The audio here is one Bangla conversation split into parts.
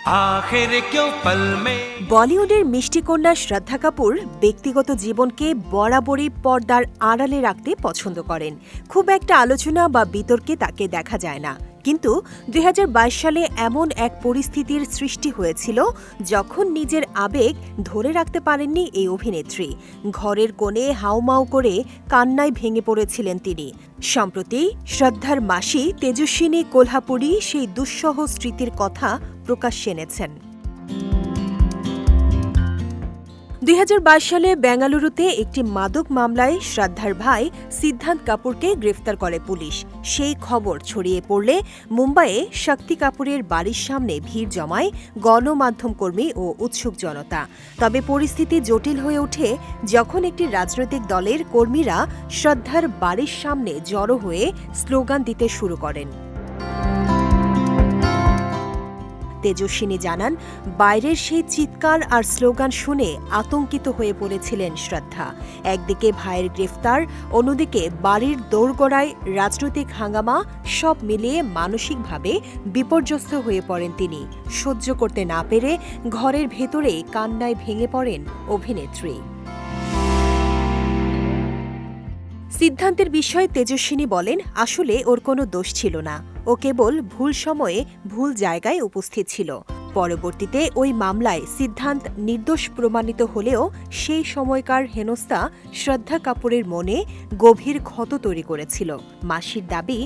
आखिर क्यों पल में। বলিউডের মিষ্টি কন্যা শ্রদ্ধা কাপুর ব্যক্তিগত জীবনকে বরাবরই পর্দার আড়ালে রাখতে পছন্দ করেন। খুব একটা আলোচনা বা বিতর্কে তাকে দেখা যায় না। কিন্তু ২০২২ সালে এমন এক পরিস্থিতির সৃষ্টি হয়েছিল যখন নিজের আবেগ ধরে রাখতে পারেননি এই অভিনেত্রী। ঘরের কোণে হাউমাউ করে কান্নায় ভেঙে পড়েছিলেন তিনি। সম্প্রতি শ্রদ্ধার মাসি তেজস্বিনী কোলহাপুরী সেই দুঃসহ স্মৃতির কথা প্রকাশ্যে এনেছেন। ২০২২ সালে বেঙ্গালুরুতে একটি মাদক মামলায় শ্রদ্ধার ভাই সিদ্ধান্ত কাপুরকে গ্রেফতার করে পুলিশ। সেই খবর ছড়িয়ে পড়লে মুম্বাইয়ে শক্তি কাপুরের বাড়ির সামনে ভিড় জমায় গণমাধ্যম কর্মী ও উৎসুক জনতা। তবে পরিস্থিতি জটিল হয়ে ওঠে যখন একটি রাজনৈতিক দলের কর্মীরা শ্রদ্ধার বাড়ির সামনে জড়ো হয়ে স্লোগান দিতে শুরু করেন। তেজস্বিনী জানান, বাইরের সেই চিৎকার আর স্লোগান শুনে আতঙ্কিত হয়ে পড়েছিলেন শ্রদ্ধা। একদিকে ভাইয়ের গ্রেফতার, অন্যদিকে বাড়ির দোরগোড়ায় রাজনৈতিক হাঙ্গামা, সব মিলিয়ে মানসিকভাবে বিপর্যস্ত হয়ে পড়েন তিনি। সহ্য করতে না পেরে ঘরের ভেতরে কান্নায় ভেঙে পড়েন অভিনেত্রী। সিদ্ধান্তের বিষয়ে তেজস্বিনী বলেন, আসলে ওর কোনো দোষ ছিল না। ও কেবল ভুল সময়ে ভুল জায়গায় উপস্থিত ছিল। পরবর্তীতে ওই মামলায় সিদ্ধান্ত নির্দোষ প্রমাণিত হলেও সেই সময়কার হেনস্থা শ্রদ্ধা কাপুরের মনে গভীর ক্ষত তৈরি করেছিল। মাসির দাবি,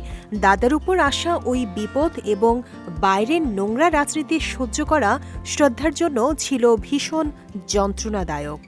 দাদার উপর আসা ওই বিপদ এবং বাইরের নোংরা রাজনীতি সহ্য করা শ্রদ্ধার জন্য ছিল ভীষণ যন্ত্রণাদায়ক।